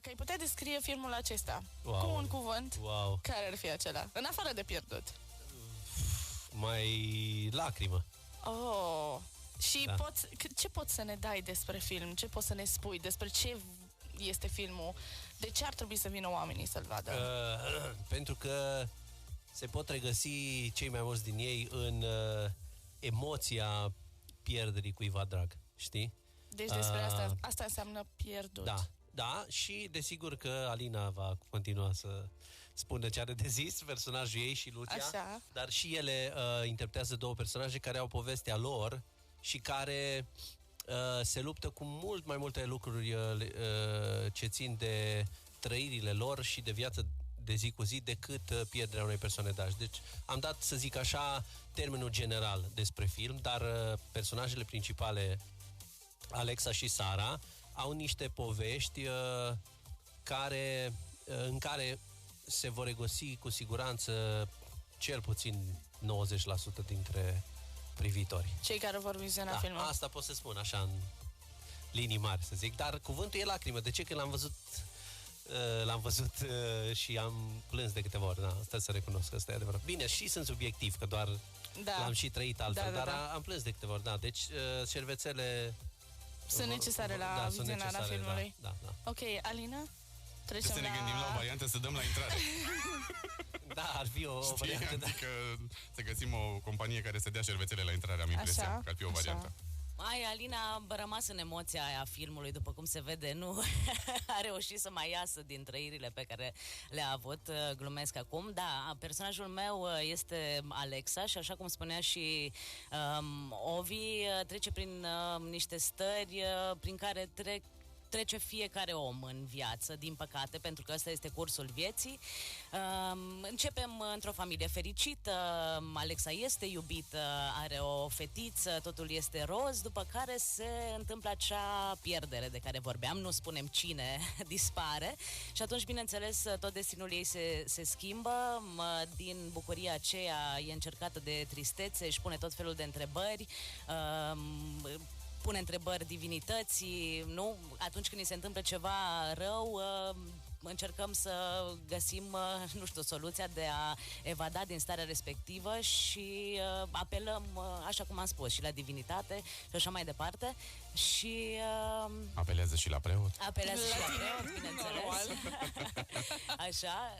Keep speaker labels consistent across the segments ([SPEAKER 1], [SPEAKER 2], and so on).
[SPEAKER 1] Dacă ai putea descrie filmul acesta cu un cuvânt, care ar fi acela? În afară de pierdut.
[SPEAKER 2] Mai lacrimă.
[SPEAKER 1] Oh. Și ce poți să ne dai despre film? Ce poți să ne spui despre ce este filmul? De ce ar trebui să vină oamenii să-l vadă?
[SPEAKER 2] Pentru că se pot regăsi cei mai mulți din ei în emoția pierderii cuiva drag, știi?
[SPEAKER 1] Deci despre asta înseamnă pierdut.
[SPEAKER 2] Da, și desigur că Alina va continua să spună ce are de zis, personajul ei și Lucia.
[SPEAKER 1] Așa.
[SPEAKER 2] Dar și ele interpretează două personaje care au povestea lor și care se luptă cu mult mai multe lucruri ce țin de trăirile lor și de viață de zi cu zi decât pierderea unei persoane dragi. Deci am dat, să zic așa, termenul general despre film, dar personajele principale, Alexa și Sara, au niște povești în care se vor regăsi cu siguranță cel puțin 90% dintre privitori.
[SPEAKER 1] Cei care vor viziona filmul.
[SPEAKER 2] Asta pot să spun așa în linii mari, să zic, dar cuvântul e lacrimă. De ce? Că l-am văzut și am plâns de câteva ori. Asta să recunosc că asta e adevărat. Bine, și sunt subiectiv, că doar l-am și trăit altfel, dar am plâns de câteva ori. Deci șervețele
[SPEAKER 1] sunt necesare la vizionarea filmului.
[SPEAKER 2] Da.
[SPEAKER 1] Ok, Alina?
[SPEAKER 3] Trebuie să ne gândim la o variantă să dăm la intrare.
[SPEAKER 2] Ar fi o variantă.
[SPEAKER 3] Adică să găsim o companie care să dea șervețele la intrare, am impresia că ar fi o variantă.
[SPEAKER 4] Alina a rămas în emoția aia filmului, după cum se vede, nu a reușit să mai iasă din trăirile pe care le-a avut, glumesc acum. Da, personajul meu este Alexa și așa cum spunea și Ovi, trece prin niște stări prin care trece fiecare om în viață, din păcate, pentru că ăsta este cursul vieții. Începem într-o familie fericită, Alexa este iubită, are o fetiță, totul este roz, după care se întâmplă acea pierdere de care vorbeam, nu spunem cine dispare și atunci, bineînțeles, tot destinul ei se schimbă, din bucuria aceea e încercată de tristețe, își pune tot felul de întrebări, pune întrebări divinității, nu? Atunci când ni se întâmplă ceva rău, încercăm să găsim, nu știu, soluția de a evada din starea respectivă și apelăm, așa cum am spus, și la divinitate și așa mai departe. Și
[SPEAKER 3] apelează și la preot.
[SPEAKER 4] Apelează și la preot, bineînțeles. Așa,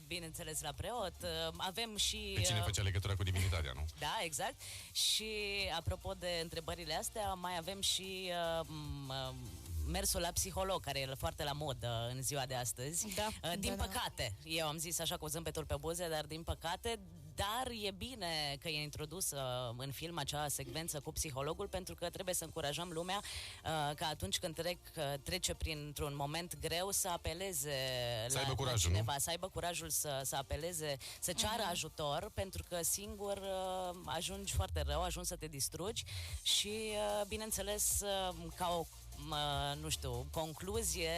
[SPEAKER 4] bineînțeles, la preot. Avem și...
[SPEAKER 3] Pe cine făcea legătura cu divinitatea, nu?
[SPEAKER 4] Da, exact. Și apropo de întrebările astea, mai avem și mersul la psiholog, care e foarte la modă în ziua de astăzi. Din păcate, eu am zis așa cu zâmbetul pe buze, dar din păcate, dar e bine că e introdusă în film acea secvență cu psihologul, pentru că trebuie să încurajăm lumea ca atunci când trece printr-un moment greu să apeleze la cineva, să aibă curajul să apeleze, să ceară ajutor, pentru că singur ajungi foarte rău, ajungi să te distrugi și bineînțeles ca o nu știu, concluzie,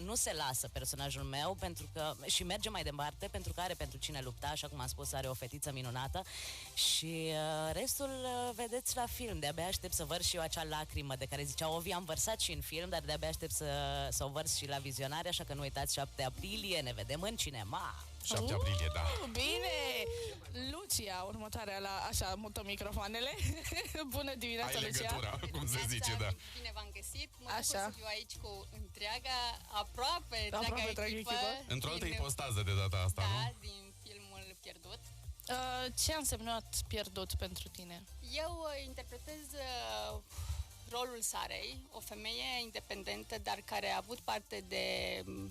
[SPEAKER 4] nu se lasă personajul meu pentru că, și merge mai departe pentru că are pentru cine lupta, așa cum am spus, are o fetiță minunată și restul vedeți la film. De-abia aștept să vărs și eu acea lacrimă de care zicea Ovi, am vărsat și în film, dar de-abia aștept să o vărs și la vizionare, așa că nu uitați, 7 aprilie ne vedem în cinema.
[SPEAKER 3] 7 aprilie, da.
[SPEAKER 1] Bine! Lucia, următoarea la... Așa, mutăm microfoanele. Bună dimineața, Lucia!
[SPEAKER 3] Ai legătura, cum se zice, da.
[SPEAKER 5] Bine v-am găsit. Mă bucur să fiu aici cu aproape întreaga echipă.
[SPEAKER 3] Într-o altă ipostază de data asta, nu?
[SPEAKER 5] Da, din filmul Pierdut.
[SPEAKER 1] Ce a însemnat Pierdut pentru tine?
[SPEAKER 5] Eu interpretez rolul Sarei, o femeie independentă, dar care a avut parte de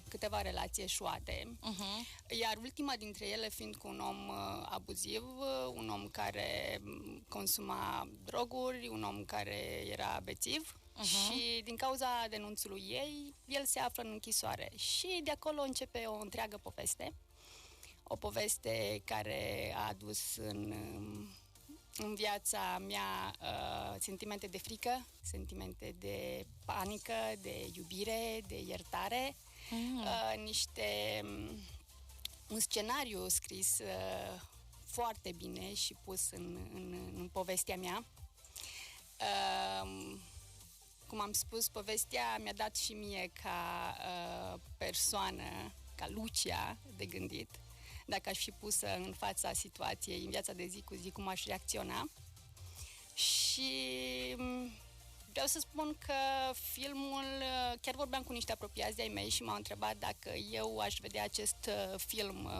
[SPEAKER 5] câteva relații eșuate, iar ultima dintre ele fiind cu un om abuziv, un om care consuma droguri, un om care era bețiv. Și din cauza denunțului ei, el se află în închisoare. Și de acolo începe o întreagă poveste. O poveste care a adus în viața mea sentimente de frică, sentimente de panică, de iubire, de iertare, un scenariu scris foarte bine și pus în povestea mea. Cum am spus, povestea mi-a dat și mie ca persoană ca Lucia de gândit, dacă aș fi pusă în fața situației, în viața de zi cu zi, cum aș reacționa. Și vreau să spun că filmul, chiar vorbeam cu niște apropiați de-ai mei și m-au întrebat dacă eu aș vedea acest film,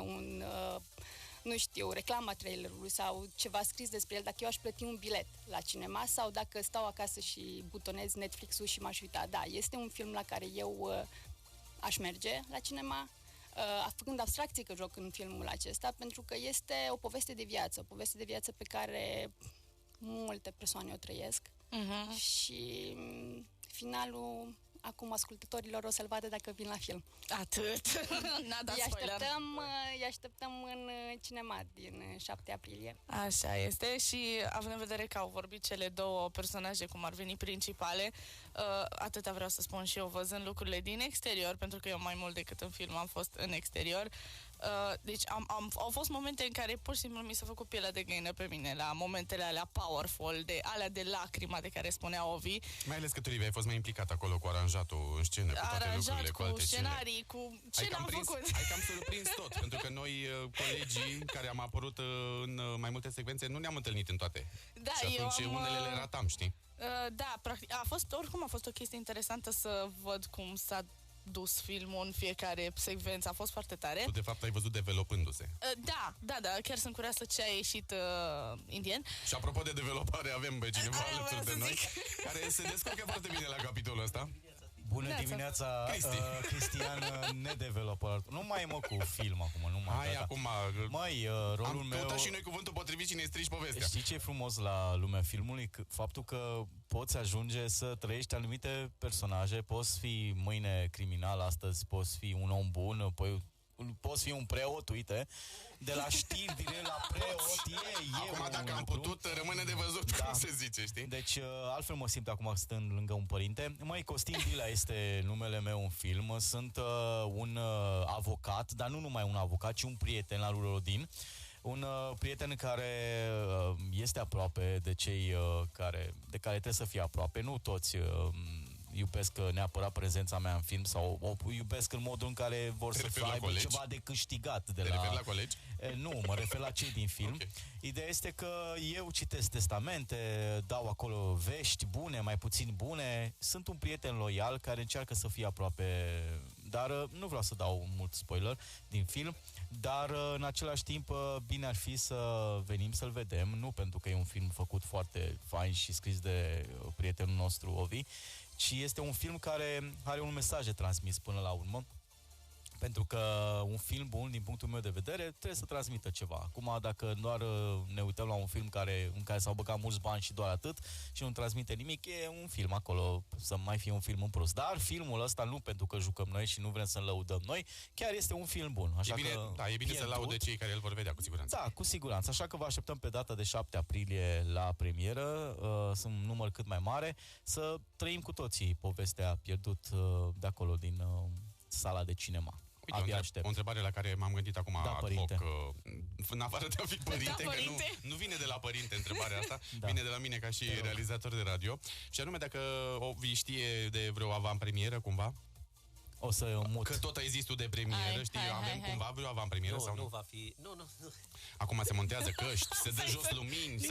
[SPEAKER 5] nu știu, reclama trailerului sau ceva scris despre el, dacă eu aș plăti un bilet la cinema sau dacă stau acasă și butonez Netflix-ul și m-aș uita. Da, este un film la care eu aș merge la cinema, făcând abstracție că joc în filmul acesta, pentru că este o poveste de viață pe care multe persoane o trăiesc. Și finalul, acum ascultătorilor o să-l vadă dacă vin la film.
[SPEAKER 1] Atât.
[SPEAKER 5] Îi așteptăm în cinema din 7 aprilie.
[SPEAKER 1] Așa este și având în vedere că au vorbit cele două personaje cum ar veni principale, atâta vreau să spun și eu văzând lucrurile din exterior, pentru că eu mai mult decât în film am fost în exterior. Deci au fost momente în care pur și simplu mi s-a făcut pielea de găină pe mine, la momentele alea powerful, alea de lacrima de care spunea Ovi.
[SPEAKER 3] Mai ales că tu, Livi, ai fost mai implicat acolo cu aranjatul în scenă, cu toate lucrurile, cu alte
[SPEAKER 1] scenarii, cu ce n-am făcut.
[SPEAKER 3] Ai cam surprins tot, pentru că noi, colegii care am apărut în mai multe secvențe, nu ne-am întâlnit în toate.
[SPEAKER 1] Da,
[SPEAKER 3] și atunci unele le ratam, știi?
[SPEAKER 1] Da, practic, oricum a fost o chestie interesantă să văd cum s-a dus filmul în fiecare secvență, a fost foarte tare.
[SPEAKER 3] Tu, de fapt, ai văzut developându-se.
[SPEAKER 1] Da, chiar sunt curioasă ce a ieșit Indian.
[SPEAKER 3] Și apropo de developare, avem pe cineva alături de noi, care se descurcă foarte bine la capitolul ăsta.
[SPEAKER 6] Bună dimineața, Cristian, nedeveloper. Nu mai mă cu film acum, nu mai.
[SPEAKER 3] Hai, acum.
[SPEAKER 6] Mai, rolul meu...
[SPEAKER 3] Am căutat și noi cuvântul potrivit și ne strici povestea.
[SPEAKER 6] Știi ce e frumos la lumea filmului? Faptul că poți ajunge să trăiești anumite personaje, poți fi mâine criminal, astăzi poți fi un om bun, poți fi un preot, uite, de la știri direct la preot,
[SPEAKER 3] acum dacă am putut, rămâne de văzut, cum se zice, știi?
[SPEAKER 6] Deci, altfel mă simt acum stând lângă un părinte. Costin Dilea este numele meu în film. Sunt un avocat, dar nu numai un avocat, ci un prieten al lui Rodin. Un prieten care este aproape de cei de care trebuie să fie aproape. Nu toți iubesc neapărat prezența mea în film sau o iubesc în modul în care vor să aibă ceva de câștigat.
[SPEAKER 3] Te referi la colegi?
[SPEAKER 6] Nu, mă refer la cei din film. Okay. Ideea este că eu citesc testamente, dau acolo vești bune, mai puțin bune. Sunt un prieten loial care încearcă să fie aproape, dar nu vreau să dau mult spoiler din film, dar în același timp bine ar fi să venim să-l vedem, nu pentru că e un film făcut foarte fain și scris de prietenul nostru Ovi, ci este un film care are un mesaj de transmis până la urmă. Pentru că un film bun, din punctul meu de vedere, trebuie să transmită ceva. Acum, dacă doar ne uităm la un film în care s-au băgat mulți bani și doar atât și nu transmite nimic, e un film acolo, să mai fie un film în prost. Dar filmul ăsta, nu pentru că jucăm noi și nu vrem să-l lăudăm noi, chiar este un film bun. Așa
[SPEAKER 3] e bine să laude cei care îl vor vedea, cu siguranță.
[SPEAKER 6] Da, cu siguranță. Așa că vă așteptăm pe data de 7 aprilie la premieră, sunt un număr cât mai mare, să trăim cu toții povestea pierdut de acolo, din sala de cinema.
[SPEAKER 3] Uite, o întrebare la care m-am gândit acum ad hoc, în afară de a fi părinte, că nu vine de la părinte întrebarea asta, vine de la mine ca și realizator de radio, și anume dacă Ovi știe de vreo avantpremieră cumva?
[SPEAKER 6] O să mut.
[SPEAKER 3] Că tot ai zis tu de premieră, știi, avem cumva vreo avantpremieră sau nu?
[SPEAKER 2] Nu va fi, nu.
[SPEAKER 3] Acum se montează căști, se dă jos lumini.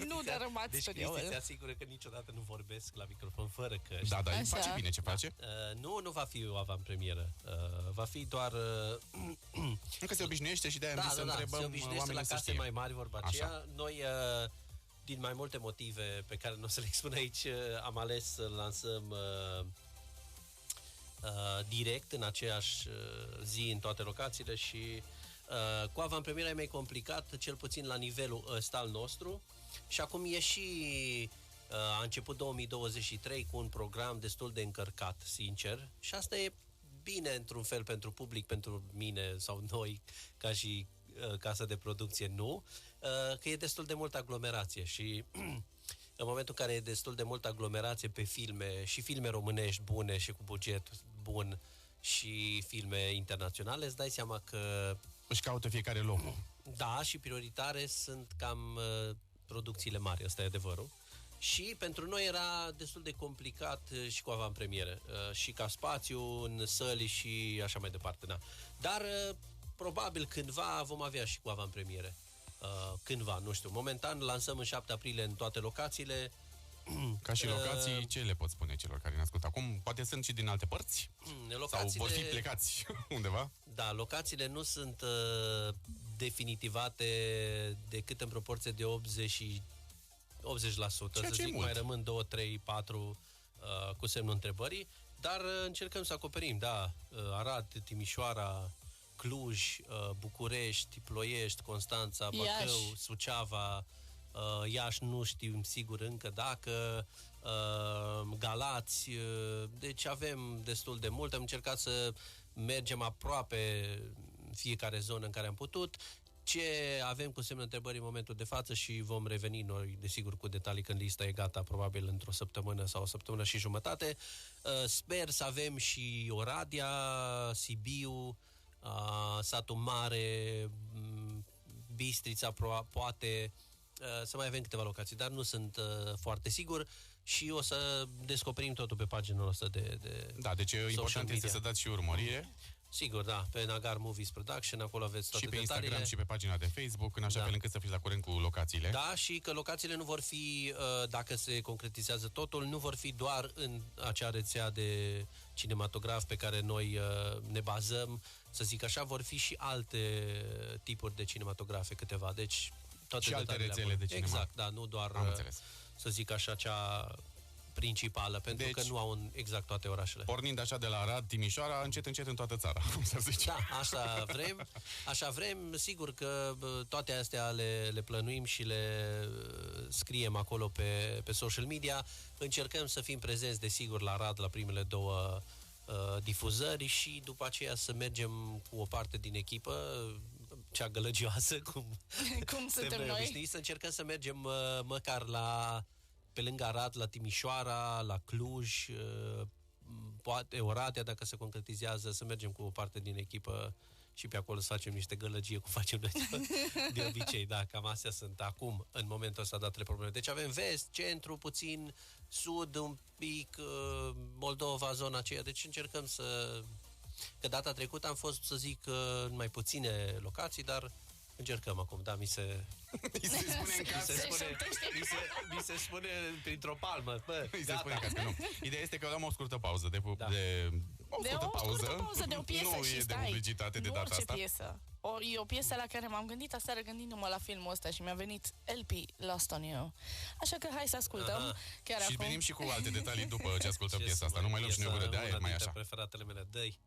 [SPEAKER 1] Nu dărâmați
[SPEAKER 2] deci Cristi se asigură că niciodată nu vorbesc la microfon fără căști.
[SPEAKER 3] Da, îi face bine ce face.
[SPEAKER 2] Nu va fi o avantpremieră. Va fi doar...
[SPEAKER 3] Încă se obișnuiește și de-aia să întrebăm
[SPEAKER 2] se obișnuiește la case mai mari, vorba aceea. Noi, din mai multe motive pe care nu o să le expun aici, am ales să lansăm direct în aceeași zi în toate locațiile și cu avantpremiera e mai complicat, cel puțin la nivelul ăsta al nostru, și acum e și a început 2023 cu un program destul de încărcat, sincer, și asta e bine într-un fel pentru public, pentru mine sau noi ca și casă de producție, nu, că e destul de multă aglomerație și în momentul în care e destul de multă aglomerație pe filme și filme românești bune și cu buget bun și filme internaționale, îți dai seama că
[SPEAKER 3] își caută fiecare locul.
[SPEAKER 2] Da, și prioritare sunt cam producțiile mari, ăsta e adevărul. Și pentru noi era destul de complicat și cu avantpremiere, și ca spațiu în săli și așa mai departe, da. Dar probabil cândva vom avea și cu avantpremiere. Cândva, nu știu. Momentan lansăm în 7 aprilie în toate locațiile.
[SPEAKER 3] Ca și locații, ce le pot spune celor care ne ascultă acum? Poate sunt și din alte părți? Sau vor fi plecați undeva?
[SPEAKER 2] Da, locațiile nu sunt definitivate decât în proporție de 80%, să zic, mai rămân 2, 3, 4 cu semnul întrebării, dar încercăm să acoperim, da, Arad, Timișoara, Cluj, București, Ploiești, Constanța, Bacău, Suceava, Iași nu știm sigur încă dacă, Galați, deci avem destul de mult, am încercat să mergem aproape fiecare zonă în care am putut. Ce avem cu semnul întrebării în momentul de față și vom reveni noi, desigur, cu detalii când lista e gata, probabil într-o săptămână sau o săptămână și jumătate. Sper să avem și Oradea, Sibiu, Satul Mare, Bistrița, poate, să mai avem câteva locații, dar nu sunt foarte sigur și o să descoperim totul pe pagina noastră de
[SPEAKER 3] da, deci important este să dați și urmărire.
[SPEAKER 2] Sigur, da, pe Nagar Movies Production, acolo aveți toate detaliile.
[SPEAKER 3] Și pe Instagram și pe pagina de Facebook, în așa fel încât să fiți la curent cu locațiile.
[SPEAKER 2] Da, și că locațiile nu vor fi, dacă se concretizează totul, nu vor fi doar în acea rețea de cinematograf pe care noi ne bazăm, să zic așa, vor fi și alte tipuri de cinematografe, câteva, deci toate
[SPEAKER 3] și alte rețele de cinema.
[SPEAKER 2] Exact, da, nu doar, să zic așa, cea principală, pentru că nu au exact toate orașele.
[SPEAKER 3] Pornind așa de la Arad, Timișoara, încet, încet în toată țara, cum să zice.
[SPEAKER 2] Da, așa vrem, sigur că toate astea le plănuim și le scriem acolo pe social media. Încercăm să fim prezenți, desigur, la Arad, la primele 2 difuzări și după aceea să mergem cu o parte din echipă, cea gălăgioasă, cum
[SPEAKER 1] suntem noi,
[SPEAKER 2] să încercăm să mergem măcar pe lângă Arad, la Timișoara, la Cluj, poate Oradea, dacă se concretizează, să mergem cu o parte din echipă și pe acolo să facem niște gălăgie, cum facem noi de obicei. Da, cam astea sunt acum, în momentul ăsta, datele probleme. Deci avem vest, centru, puțin, sud, un pic, Moldova, zona aceea. Deci încercăm că data trecută am fost, să zic, în mai puține locații, dar încercăm acum, da, mi se spune printr-o palmă. Bă,
[SPEAKER 3] se spune în cască, nu. Ideea este că luăm o scurtă pauză de o scurtă pauză
[SPEAKER 1] de o piesă
[SPEAKER 3] nu
[SPEAKER 1] și
[SPEAKER 3] e de publicitate de data asta.
[SPEAKER 1] Piesă. E o piesă la care m-am gândit aseară gândindu-mă la filmul ăsta și mi-a venit LP Lost on You. Așa că hai să ascultăm. Chiar
[SPEAKER 3] și
[SPEAKER 1] acum.
[SPEAKER 3] venim și cu alte detalii după ce ascultăm piesa asta. Nu mai luăm și ne gură de aer, mai așa.
[SPEAKER 2] Preferatele mele, dă-i.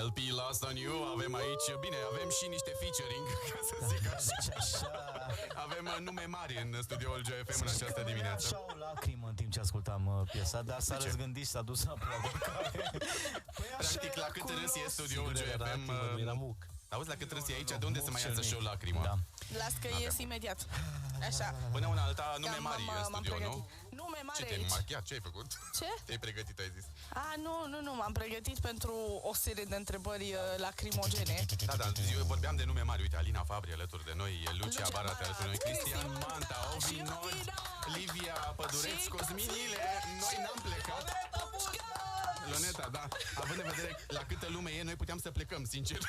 [SPEAKER 3] LP Lost on You, avem aici, bine, avem și niște featuring, ca să zic așa. Avem nume mari în studioul Joy FM în această dimineață.
[SPEAKER 6] Așa o lacrimă în timp ce ascultam piesa, dar s-a răzgândit și s-a dus la provocare.
[SPEAKER 3] Practic, la cât râs e studioul Joy FM, auzi, la cât râs e aici, de unde se mai iasă și o lacrimă?
[SPEAKER 6] Da.
[SPEAKER 1] Las că ies imediat. Așa.
[SPEAKER 3] Până una alta, nume mari în studio, nu?
[SPEAKER 1] Nume mari
[SPEAKER 3] aici. Ce te-ai machiat? Ce ai făcut?
[SPEAKER 1] Ce?
[SPEAKER 3] Te-ai pregătit, ai zis.
[SPEAKER 1] Nu, m-am pregătit pentru o serie de întrebări lacrimogene.
[SPEAKER 3] Da, eu vorbeam de nume mari. Uite, Alina Fabri alături de noi, Lucia Barate alături de noi, Cristian Manta, Ovi Nod, Livia Pădureț, Cosminile. Noi n-am plecat. Loneta, da. Având în vedere la câtă lume e, noi puteam să plecăm, sincer.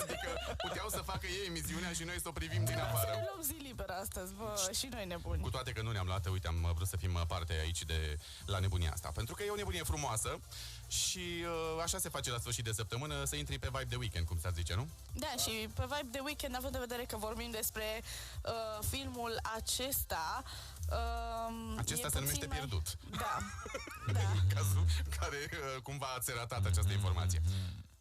[SPEAKER 3] Adică puteau să facă ei emisiunea și noi să o privim din afară.
[SPEAKER 1] Să ne luăm zi liberă astăzi, și noi nebuni.
[SPEAKER 3] Cu toate că nu ne-am luat, uite, am vrut să fim parte aici la nebunia asta. Pentru că e o nebunie frumoasă și așa se face la sfârșit de săptămână, să intri pe vibe de weekend, cum s-ar zice, nu?
[SPEAKER 1] Da, și pe vibe de weekend, având în vedere că vorbim despre filmul acesta,
[SPEAKER 3] acesta se numește Pierdut.
[SPEAKER 1] Da.
[SPEAKER 3] Cazul care cumva ați ratat această informație.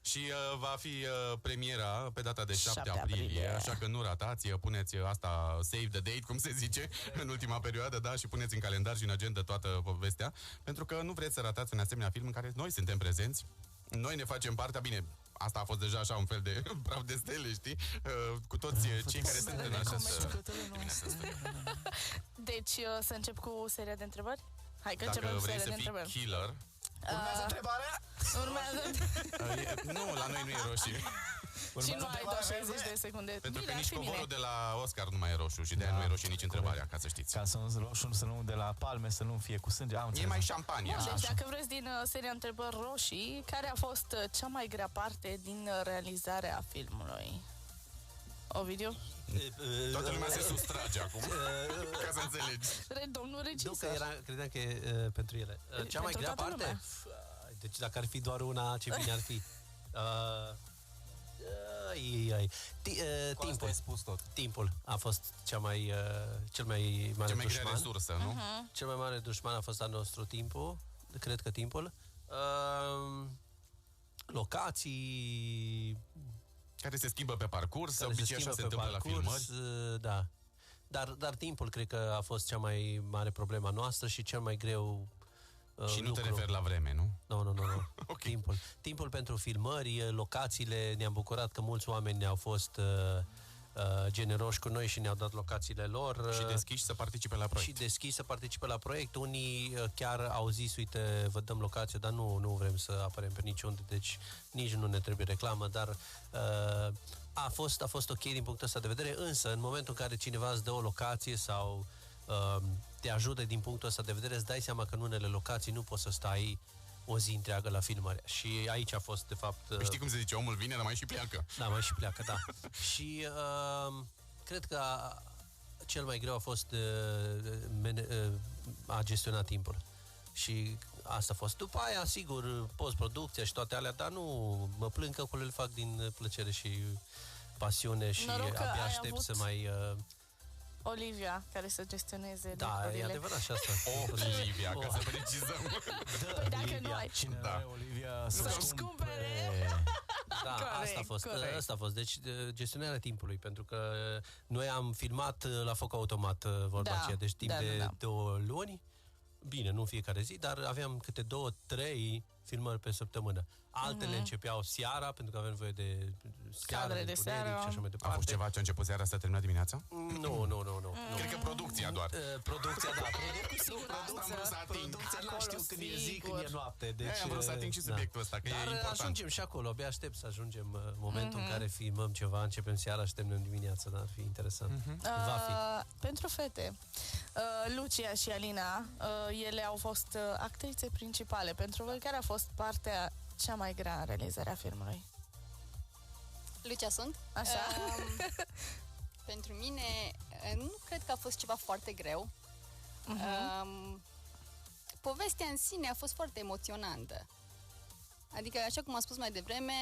[SPEAKER 3] Și va fi premiera pe data de 7 aprilie, așa că nu ratați, puneți asta, save the date, cum se zice, în ultima perioadă, da, și puneți în calendar și în agenda toată povestea, pentru că nu vreți să ratați un asemenea film în care noi suntem prezenți, noi ne facem partea, bine, asta a fost deja așa un fel de praf de stele, știi? Cu toți cei care sunt în această dimineață.
[SPEAKER 1] Deci, să încep cu seria de întrebări? Hai că
[SPEAKER 3] dacă
[SPEAKER 1] începem
[SPEAKER 3] vrei
[SPEAKER 1] seria
[SPEAKER 3] să
[SPEAKER 1] de
[SPEAKER 3] fii
[SPEAKER 1] întrebări.
[SPEAKER 3] killer,
[SPEAKER 6] Urmează întrebarea?
[SPEAKER 3] Nu, la noi nu e roșie.
[SPEAKER 1] Și nu ai 20 de secunde.
[SPEAKER 3] Pentru că
[SPEAKER 1] Bine,
[SPEAKER 3] nici covorul de la Oscar nu mai e roșu și de-aia nu e roșie nici întrebarea, ca să știți.
[SPEAKER 6] Ca să nu roșu, să nu de la palme, să nu fie cu sânge.
[SPEAKER 3] E mai șampanie.
[SPEAKER 1] Deci dacă vreți din seria întrebări roșii, care a fost cea mai grea parte din realizarea filmului? Ovidiu?
[SPEAKER 3] Toată lumea se sustrage acum, ca să înțelegi.
[SPEAKER 1] Domnul regizor.
[SPEAKER 2] Nu, că credeam că e pentru ele. Cea mai grea parte? Deci dacă ar fi doar una, ce bine ar fi. Timpul.
[SPEAKER 6] Spus tot.
[SPEAKER 2] Timpul a fost cel mai mare
[SPEAKER 3] cea mai
[SPEAKER 2] dușman.
[SPEAKER 3] grea resursă, nu?
[SPEAKER 2] Cel mai mare dușman a fost al nostru timpul. Cred că timpul. Locații
[SPEAKER 3] care se schimbă pe parcurs, sau obicei așa se întâmplă la filmări.
[SPEAKER 2] Da. Dar timpul cred că a fost cea mai mare problema noastră și cel mai greu
[SPEAKER 3] și nu
[SPEAKER 2] lucru.
[SPEAKER 3] te referi la vreme, nu?
[SPEAKER 2] Nu.
[SPEAKER 3] Okay.
[SPEAKER 2] Timpul pentru filmări, locațiile, ne-am bucurat că mulți oameni au fost generoși cu noi și ne-au dat locațiile lor.
[SPEAKER 3] Și deschiși să participe la proiect. Unii
[SPEAKER 2] chiar au zis, uite, vă dăm locație, dar nu vrem să apărem pe niciunde, deci nici nu ne trebuie reclamă, dar a fost ok din punctul ăsta de vedere, însă în momentul în care cineva îți dă o locație sau te ajută din punctul ăsta de vedere, îți dai seama că în unele locații nu poți să stai o zi întreagă la filmare. Și aici a fost, de fapt...
[SPEAKER 3] Știi cum se zice, omul vine, dar mai și pleacă.
[SPEAKER 2] Da, mai și pleacă, da. Și cred că cel mai greu a fost a gestiona timpul. Și asta a fost. După aia, sigur, post-producția și toate alea, dar nu mă plâng că le fac din plăcere și pasiune și abia aștept să mai...
[SPEAKER 1] Olivia, care să gestioneze
[SPEAKER 2] lucrurile. Da, e adevărat și asta.
[SPEAKER 3] Olivia, ca să precizăm.
[SPEAKER 1] Păi dacă nu ai...
[SPEAKER 6] Cine are Olivia să-și cumpere.
[SPEAKER 2] Da, asta a fost. Deci gestionarea timpului, pentru că noi am filmat la foc automat vorba aceea, deci timp de 2 luni. Bine, nu fiecare zi, dar aveam câte 2-3 filmări pe săptămână. Altele începeau seara, pentru că aveam nevoie de
[SPEAKER 1] cadre de seară
[SPEAKER 2] și așa mai departe.
[SPEAKER 3] A fost ceva ce a început seara, s-a terminat dimineața?
[SPEAKER 2] Nu.
[SPEAKER 3] Cred că producția doar.
[SPEAKER 2] Producția, da.
[SPEAKER 3] Producția
[SPEAKER 2] nu știu când e zi, când e noapte. Deci,
[SPEAKER 3] am vrut să ating și subiectul ăsta, că e important.
[SPEAKER 2] Dar ajungem și acolo, abia aștept să ajungem momentul în care filmăm ceva, începem seara și terminăm dimineața, dar ar fi interesant. Va fi.
[SPEAKER 1] Pentru fete, Lucia și Alina, ele au fost actrițe principale. Pentru voi, care a fost partea cea mai grea în realizarea filmului?
[SPEAKER 5] Lucia sunt.
[SPEAKER 1] Așa.
[SPEAKER 5] Pentru mine, nu cred că a fost ceva foarte greu. Povestea în sine a fost foarte emoționantă. Adică, așa cum am spus mai devreme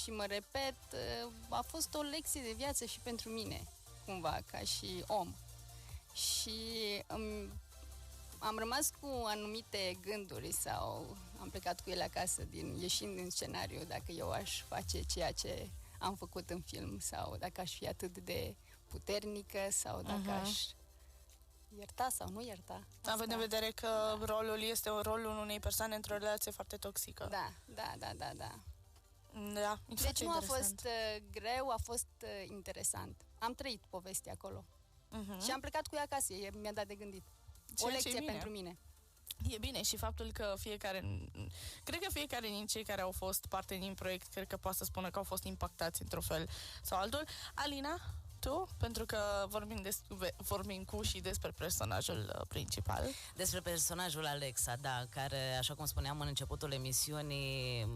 [SPEAKER 5] și mă repet, a fost o lecție de viață și pentru mine, cumva, ca și om. Și am rămas cu anumite gânduri sau am plecat cu ele acasă, ieșind din scenariu, dacă eu aș face ceea ce am făcut în film sau dacă aș fi atât de puternică sau dacă aș ierta sau nu ierta.
[SPEAKER 1] Având în vedere că rolul este rolul unei persoane într-o relație foarte toxică.
[SPEAKER 5] Da. Deci nu a fost greu, a fost interesant. Am trăit povestea acolo. Și am plecat cu ea acasă, mi-a dat de gândit. O lecție pentru mine.
[SPEAKER 1] E bine și faptul că cred că fiecare din cei care au fost parte din proiect, cred că poate să spună că au fost impactați într-un fel sau altul. Alina, tu? Pentru că vorbim cu și despre personajul principal.
[SPEAKER 4] Despre personajul Alexa, da, care, așa cum spuneam în începutul emisiunii,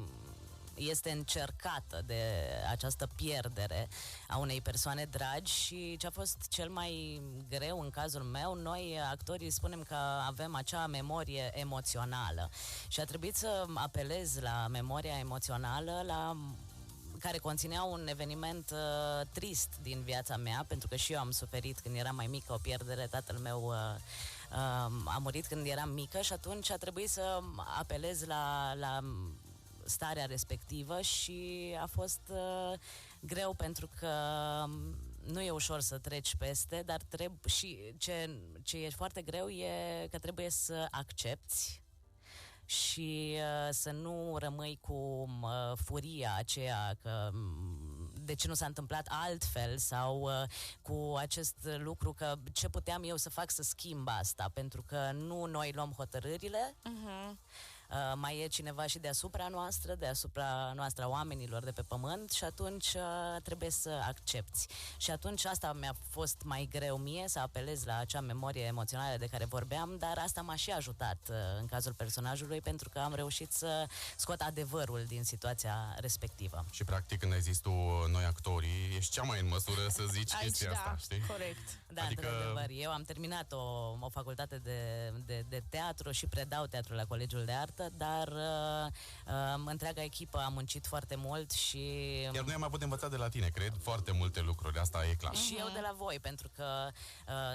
[SPEAKER 4] este încercată de această pierdere a unei persoane dragi și ce a fost cel mai greu în cazul meu, noi actorii spunem că avem acea memorie emoțională și a trebuit să apelez la memoria emoțională care conținea un eveniment trist din viața mea, pentru că și eu am suferit când eram mai mică o pierdere, tatăl meu a murit când eram mică și atunci a trebuit să apelez la starea respectivă și a fost greu pentru că nu e ușor să treci peste, dar și ce e foarte greu e că trebuie să accepti și să nu rămâi cu furia aceea că de ce nu s-a întâmplat altfel sau cu acest lucru că ce puteam eu să fac să schimb asta, pentru că nu noi luăm hotărârile, mai e cineva și deasupra noastră a oamenilor de pe pământ și atunci trebuie să accepti. Și atunci asta mi-a fost mai greu mie, să apelez la acea memorie emoțională de care vorbeam, dar asta m-a și ajutat în cazul personajului, pentru că am reușit să scot adevărul din situația respectivă.
[SPEAKER 3] Și practic când ai zis tu noi actorii, ești cea mai în măsură să zici chestia asta, știi?
[SPEAKER 1] Corect.
[SPEAKER 4] Da, adică... într-adevăr, eu am terminat o facultate de teatru și predau teatru la Colegiul de Artă, dar întreaga echipă a muncit foarte mult și...
[SPEAKER 3] Iar noi am avut de învățat de la tine, cred, foarte multe lucruri, asta e clar.
[SPEAKER 4] Și eu de la voi, pentru că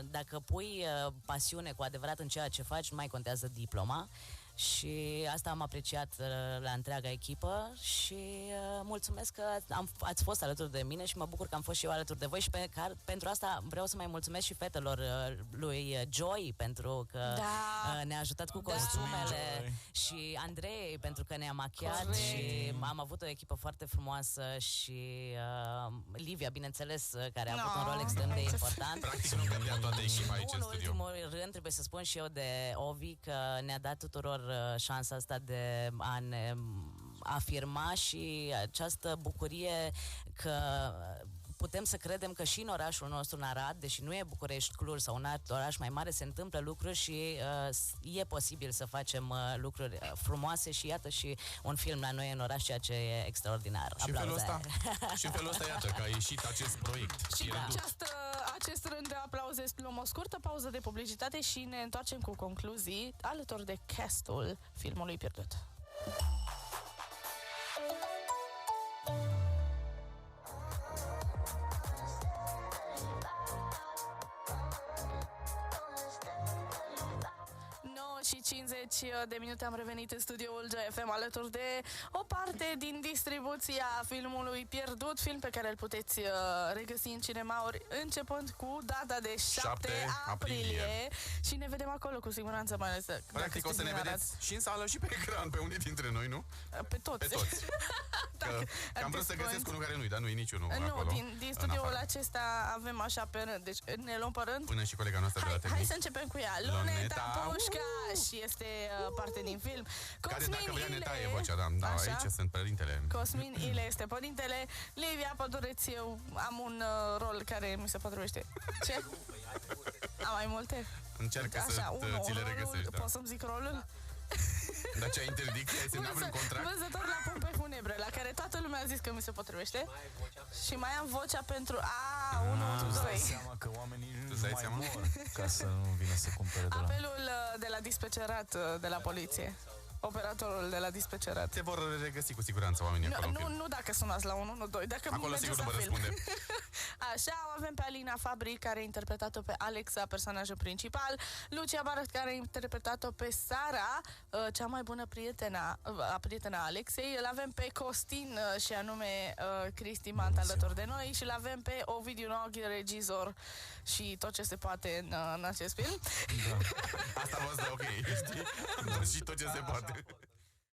[SPEAKER 4] dacă pui pasiune cu adevărat în ceea ce faci, nu mai contează diploma. Și asta am apreciat la întreaga echipă și mulțumesc că ați fost alături de mine și mă bucur că am fost și eu alături de voi și pentru asta vreau să mai mulțumesc și fetelor lui Joy, pentru că ne-a ajutat cu costumele și Andrei pentru că ne-a machiat și am avut o echipă foarte frumoasă și Livia, bineînțeles, care a avut un rol extrem de important.
[SPEAKER 3] Practic nu cădea toată echipa aici în studio.
[SPEAKER 4] În ultimul rând trebuie să spun și eu de Ovi că ne-a dat tuturor șansa asta de a ne afirma și această bucurie că putem să credem că și în orașul nostru, în Arad, deși nu e București, Cluj sau un alt oraș mai mare, se întâmplă lucruri și e posibil să facem lucruri frumoase și iată și un film la noi în oraș, ceea ce e extraordinar.
[SPEAKER 3] Și în felul ăsta, iată, că a ieșit acest proiect.
[SPEAKER 1] Și acest rând de aplauze luăm o scurtă pauză de publicitate și ne întoarcem cu concluzii alături de castul filmului pierdut. Și 50 de minute am revenit în studioul JFM alături de o parte din distribuția filmului Pierdut, film pe care îl puteți regăsi în cinemauri începând cu data de 7 aprilie și ne vedem acolo cu siguranță, mai ales.
[SPEAKER 3] Practic o să ne vedeți și în sală și pe ecran, pe unii dintre noi, nu?
[SPEAKER 1] Pe toți.
[SPEAKER 3] Pe toți. Că am vrut să găsesc unul care nu-i, dar nu e niciunul acolo.
[SPEAKER 1] Nu, din studioul acesta avem așa pe rând, deci ne luăm pe rând.
[SPEAKER 3] Până și colega noastră de la tehnic.
[SPEAKER 1] Hai să începem cu ea. Luneta Pușca și este parte din film.
[SPEAKER 3] Care dacă vrea ne taie vocea, da, aici sunt părintele.
[SPEAKER 1] Cosmin Ile este părintele. Livia Pădureț, eu am un rol care mi se potrivește. Ce? Am mai multe?
[SPEAKER 3] Încearcă să ți le regăsești.
[SPEAKER 1] Pot să-mi zic rolul?
[SPEAKER 3] Dar ce interdicție? Ai semnat vreun contract?
[SPEAKER 1] Vânzător la pompe funebre, la care toată lumea a zis că mi se potrivește. Și mai am vocea pentru 1, 2.
[SPEAKER 6] Tu dai seama că oamenii nu mai mor ca să nu vină să cumpere de la...
[SPEAKER 1] Apelul de la dispecerat de la poliție. Operatorul de la dispecerat.
[SPEAKER 3] Se vor regăsi cu siguranță oamenii acolo.
[SPEAKER 1] Nu dacă sunați la 112, dacă
[SPEAKER 3] acolo sigur nu vă răspunde.
[SPEAKER 1] Așa, o avem pe Alina Fabri, care a interpretat-o pe Alexa, personajul principal, Lucia Barat, care a interpretat-o pe Sara, cea mai bună prietena Alexei. Îl avem pe Costin, și anume Cristi Mant, alături de noi, și îl avem pe Ovidiu Noghi, regizor și tot ce se poate în acest film.
[SPEAKER 3] Da. Asta vă ok, știi? Și tot ce se poate.